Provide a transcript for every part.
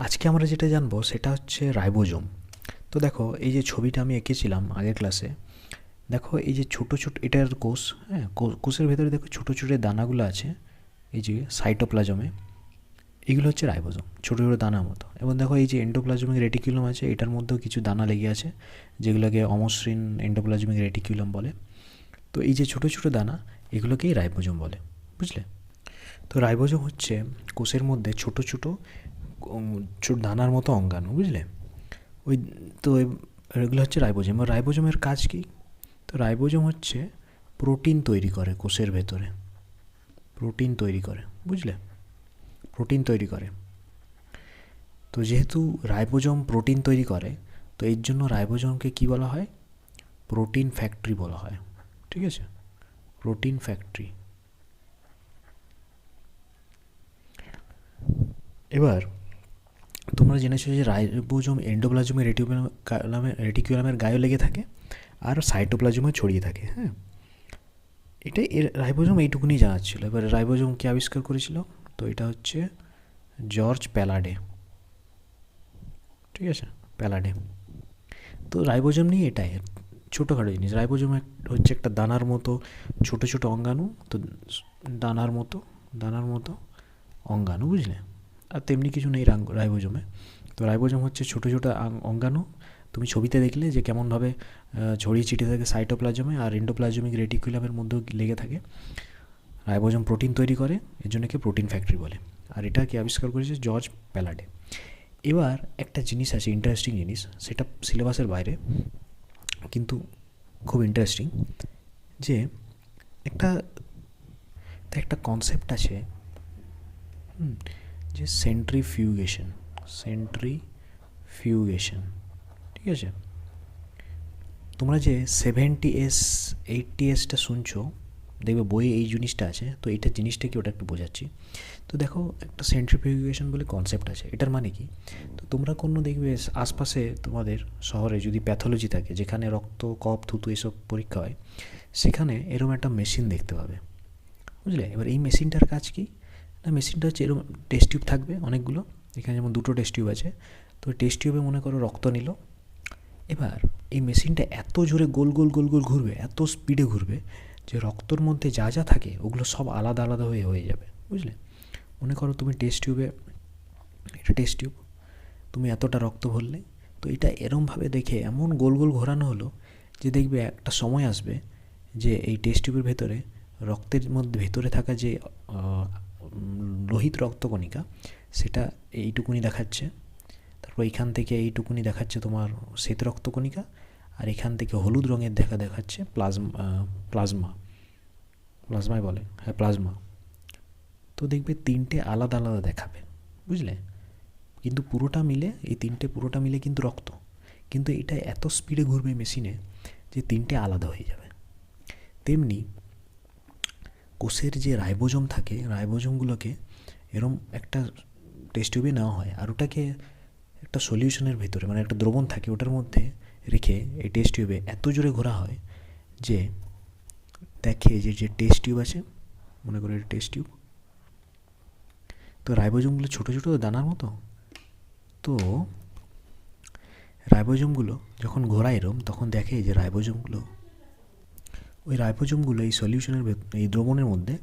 আজকে আমরা যেটা জানবো সেটা হচ্ছে রাইবোজোম। তো দেখো এই যে ছবিটা আমি এঁকেছিলাম আগের ক্লাসে, দেখো এই যে ছোটো ছোটো এটার কোষ, হ্যাঁ কোষের ভেতরে দেখো ছোটো ছোটো দানাগুলো আছে, এই যে সাইটোপ্লাজমে, এগুলো হচ্ছে রাইবোজোম, ছোটো ছোটো দানার মতো। এবং দেখো এই যে এন্ডোপ্লাজমিক রেটিকুলাম আছে, এটার মধ্যেও কিছু দানা লেগে আছে, যেগুলোকে অমসৃণ এন্ডোপ্লাজমিক রেটিকুলাম বলে। তো এই যে ছোটো ছোটো দানা, এগুলোকেই রাইবোজোম বলে, বুঝলে? তো রাইবোজোম হচ্ছে কোষের মধ্যে ছোটো ছোটো ছোটো দানার মতো অঙ্গাণু, বুঝলে? ওই তো এগুলো হচ্ছে রাইবোজোম। আর রাইবোজোমের কাজ কী? তো রাইবোজোম হচ্ছে প্রোটিন তৈরি করে কোষের ভেতরে, প্রোটিন তৈরি করে, বুঝলে? প্রোটিন তৈরি করে। তো যেহেতু রাইবোজোম প্রোটিন তৈরি করে, তো এর জন্য রাইবোজোমকে কী বলা হয়? প্রোটিন ফ্যাক্টরি বলা হয়, ঠিক আছে? Protein factory. এবার তোমরা জেনেছো যে রাইবোজোম এন্ডোপ্লাজমিক রেটিকুলামের গায়ে লেগে থাকে আর সাইটোপ্লাজমে ছড়িয়ে থাকে, হ্যাঁ। এটাই এর রাইবোজোম এইটুকুনি জানার ছিল। এবার রাইবোজোম কে আবিষ্কার করেছিল? তো এটা হচ্ছে জর্জ প্যালাডে, ঠিক আছে? প্যালাডে। তো রাইবোজোম নিয়ে এটাই ছোটোখাটো জিনিস। রাইবোজোম হচ্ছে একটা দানার মতো ছোটো ছোটো অঙ্গাণু। তো দানার মতো অঙ্গাণু, বুঝলে? আর তেমনি কিছু নেই রাইবোজোমে। তো রাইবোজোম হচ্ছে ছোটো ছোটো অঙ্গাণু। তুমি ছবিতে দেখলে যে কেমনভাবে ছড়িয়ে ছিটিয়ে থাকে সাইটোপ্লাজমে আর এন্ডোপ্লাজমিক রেটিকুলামের মধ্যেও লেগে থাকে। রাইবোজোম প্রোটিন তৈরি করে, এর জন্য কি প্রোটিন ফ্যাক্টরি বলে। আর এটা কি আবিষ্কার করেছে? জর্জ প্যালাডে। এবার একটা জিনিস আছে, ইন্টারেস্টিং জিনিস, সেটা সিলেবাসের বাইরে কিন্তু খুব ইন্টারেস্টিং, যে একটা একটা কনসেপ্ট আছে, যে সেন্ট্রিফিউগেশন, ঠিক আছে? তোমরা যে 70s 80sটা শুনছো, দেখবে বইয়ে এই জিনিসটা আছে। তো এইটা জিনিসটা কি, ওটা একটু বোঝাচ্ছি। তো দেখো একটা সেন্ট্রিফিউগেশন বলে কনসেপ্ট আছে, এটার মানে কি? তো তোমরা কোনো দেখবে আশপাশে তোমাদের শহরে যদি প্যাথোলজি থাকে, যেখানে রক্ত, কফ, থুতু এসব পরীক্ষা হয়, সেখানে এরকম একটা মেশিন দেখতে পাবে, বুঝলে? এবার এই মেশিনটার কাজ কি? না, মেশিনটা হচ্ছে এরকম টেস্ট টিউব থাকবে অনেকগুলো, এখানে যেমন দুটো টেস্ট টিউব আছে। তো টেস্ট টিউবে মনে করো রক্ত নিল। এবার এই মেশিনটা এত জোরে গোল গোল গোল গোল ঘুরবে, এত স্পিডে ঘুরবে, যে রক্তর মধ্যে যা যা থাকে ওগুলো সব আলাদা আলাদা হয়ে যাবে, বুঝলে? মনে করো তুমি টেস্ট টিউবে, এটা টেস্ট টিউব, তুমি এতটা রক্ত ভরলে, তো এটা এরমভাবে দেখে এমন গোল গোল ঘোরানো হলো যে দেখবে একটা সময় আসবে যে এই টেস্ট টিউবের ভেতরে রক্তের মধ্যে ভেতরে থাকা যে লোহিত রক্তকণিকা, সেটা এইটুকুনি দেখাচ্ছে। তারপর এইখান থেকে এইটুকুনি দেখাচ্ছে তোমার শ্বেত রক্তকণিকা, আর এখান থেকে হলুদ রঙের দেখাচ্ছে প্লাজমা। প্লাজমাই বলে, হ্যাঁ প্লাজমা। তো দেখবে তিনটে আলাদা আলাদা দেখাবে, বুঝলে? কিন্তু পুরোটা মিলে কিন্তু রক্ত। কিন্তু এটা এত স্পিডে ঘুরবে মেশিনে যে তিনটে আলাদা হয়ে যাবে। তেমনি কোষের যে রাইবোজোম থাকে, রাইবোজোমগুলোকে এরম একটা টেস্ট টিউবে নেওয়া হয়, আর ওটাকে একটা সলিউশনের ভেতরে, মানে একটা দ্রবণ থাকে ওটার মধ্যে রেখে এই টেস্ট টিউবে এত জোরে ঘোরা হয় যে দেখে যে টেস্ট টিউব আছে, মনে করো এটা টেস্ট টিউব। তো রাইবোজোমগুলো ছোটো ছোটো দানার মতো। তো রাইবোজোমগুলো যখন ঘোরায় এরম, তখন দেখে যে রাইবোজোমগুলো এই সলিউশনের এই দ্রবণের মধ্যে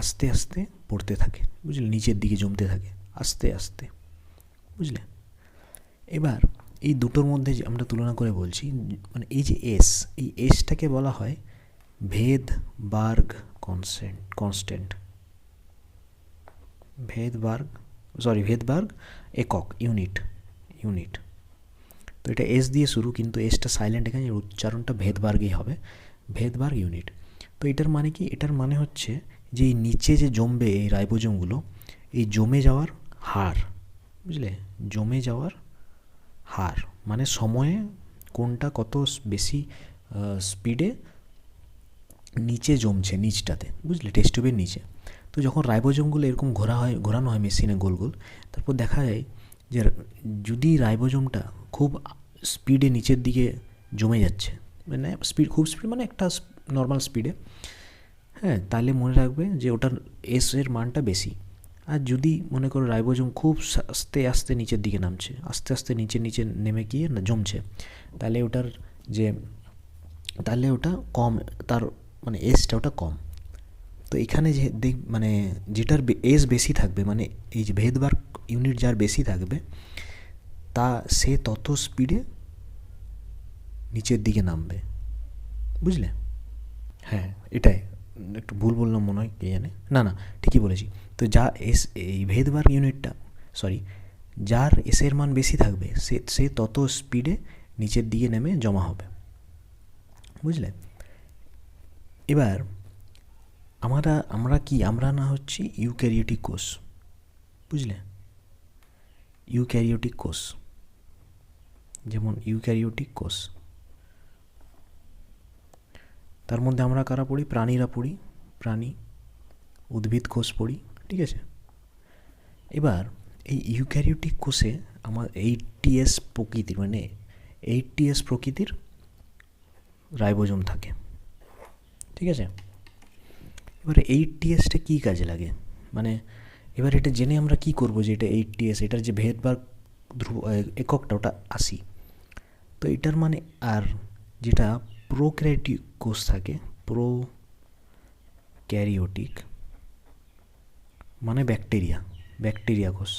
আস্তে আস্তে পড়তে থাকে, বুঝলে? নিচের দিকে জমতে থাকে আস্তে আস্তে, বুঝলে? এবার এই দুটোর মধ্যে যে আমরা তুলনা করে বলছি, মানে এই যে এই এসটাকে বলা হয় ভেদবার্গ কনস্ট্যান্ট। ভেদবার্গ একক, ইউনিট। তো এটা এস দিয়ে শুরু, কিন্তু এসটা সাইলেন্ট, এখানে উচ্চারণটা ভেদবার্গই হবে, ভেদবার্গ ইউনিট। তো এটার মানে কি? এটার মানে হচ্ছে যে এই নিচে যে জমবে এই রাইবোজোমগুলো, এই জমে যাওয়ার হার, বুঝলে? জমে যাওয়ার হার মানে সময়ে কোনটা কত বেশি স্পিডে নিচে জমছে, নিচটাতে, বুঝলে? টেস্ট টিউবের নিচে। তো যখন রাইবোজোমগুলো এরকম ঘোরানো হয় মেশিনে গোল গোল, তারপর দেখা যায় যে যদি রাইবোজোমটা খুব স্পিডে নিচের দিকে জমে যাচ্ছে, মানে খুব স্পিড মানে একটা নর্মাল স্পিডে, হ্যাঁ, তাহলে মনে রাখবে যে ওটার এর মানটা বেশি। আর যদি মনে করো রাইবোজোম খুব আস্তে আস্তে নিচের দিকে নামছে, আস্তে আস্তে নিচে নিচে নেমে গিয়ে না জমছে, তাহলে ওটার যে তাহলে ওটা কম, তার মানে এজটা ওটা কম। তো এখানে যে মানে যেটার এজ বেশি থাকবে, মানে এই যে ভেদবার্গ ইউনিট যার বেশি থাকবে, তা সে তত স্পিডে নিচের দিকে নামবে, বুঝলে? হ্যাঁ, এটাই একটু ভুল বললাম মনে হয়, কে জানে। না না, ঠিকই বলেছি। তো যা এস, এই ভেদবার্গ ইউনিটটা, সরি, যার এসের মান বেশি থাকবে সে তত স্পিডে নিচের দিকে নেমে জমা হবে, বুঝলে? এবার আমরা না হচ্ছি ইউক্যারিওটিক কোষ, বুঝলে? ইউক্যারিওটিক কোষ, যেমন ইউক্যারিওটিক কোষ, তার মধ্যে আমরা কারা পড়ি? প্রাণীরা পড়ি, প্রাণী, উদ্ভিদ কোষ পড়ি, ঠিক আছে? এবার এই ইউক্যারিওটিক কোষে আমার 80S প্রকৃতির, মানে 80S প্রকৃতির রাইবোজোম থাকে, ঠিক আছে? এবারে 80Sটা কী কাজে লাগে, মানে এবার এটা জেনে আমরা কি করব যে এটা 80S, এটার যে ভেদবার্গ ধ্রুব এককটা ওটা 80। তো এটার মানে, আর যেটা প্রোক্যারিওটিক কোষ থাকে, প্রোক্যারিওটিক মানে ব্যাকটেরিয়া কোষ।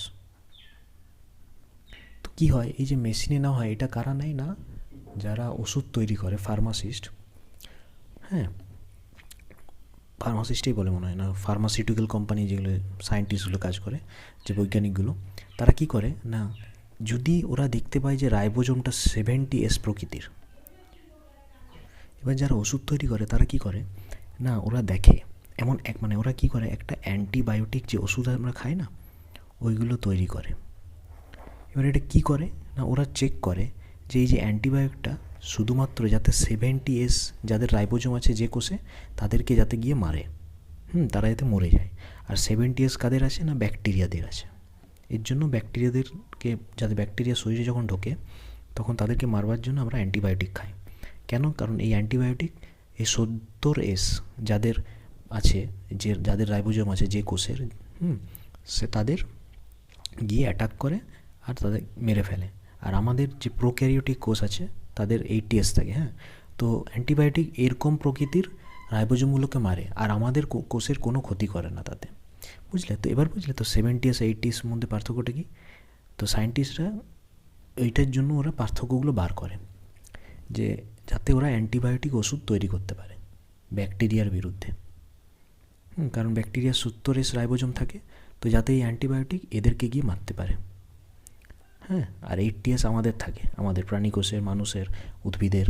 তো কী হয়, এই যে মেশিনে না হয়, এটা কারা নেয় না? যারা ওষুধ তৈরি করে, ফার্মাসিস্ট, হ্যাঁ, ফার্মাসিস্টই বলে মনে হয়, না ফার্মাসিউটিক্যাল কোম্পানি যেগুলো সায়েন্টিস্টগুলো কাজ করে, যে বৈজ্ঞানিকগুলো, তারা কি করে না, যদি ওরা দেখতে পায় যে রাইবোজোমটা 70S প্রকৃতির, এবার যারা ওষুধ তৈরি করে তারা কি করে না, ওরা দেখে এমন মানে ওরা কি করে, একটা অ্যান্টিবায়োটিক যে ওষুধ আমরা খাই না, ওইগুলো তৈরি করে। এবার এটা কি করে না, ওরা চেক করে যে এই যে অ্যান্টিবায়োটিকটা শুধুমাত্র যাতে 70S যাদের রাইবোজোম আছে যে কোষে, তাদেরকে যাতে গিয়ে মারে, তারা যাতে মরে যায়। আর 70S কাদের আছে না, ব্যাকটেরিয়াদের আছে। এর জন্য ব্যাকটেরিয়াদেরকে, যাতে ব্যাকটেরিয়া শরীরে যখন ঢোকে তখন তাদেরকে মারবার জন্য আমরা অ্যান্টিবায়োটিক খাই। কেন? কারণ এই অ্যান্টিবায়োটিক এই 70S যাদের আছে, যে যাদের রাইবোজোম আছে যে কোষের, সে তাদের গিয়ে অ্যাটাক করে আর তাদের মেরে ফেলে। আর আমাদের যে প্রোক্যারিওটিক কোষ আছে তাদের 80S থাকে, হ্যাঁ। তো অ্যান্টিবায়োটিক এরকম প্রকৃতির রাইবোজোমগুলোকে মারে আর আমাদের কোষের কোনো ক্ষতি করে না তাতে, বুঝলে? তো এবার বুঝলে তো 70S 80S মধ্যে পার্থক্যটা কী? তো সায়েন্টিস্টরা এইটার জন্য ওরা পার্থক্যগুলো বার করে, যে যাতে ওরা অ্যান্টিবায়োটিক ওষুধ তৈরি করতে পারে ব্যাকটেরিয়ার বিরুদ্ধে। কারণ ব্যাকটেরিয়ার 70S রাইবোজোম থাকে, তো যাতে এই অ্যান্টিবায়োটিক এদেরকে গিয়ে মারতে পারে, হ্যাঁ। আর 80S আমাদের থাকে, আমাদের প্রাণী কোষের, মানুষের, উদ্ভিদের,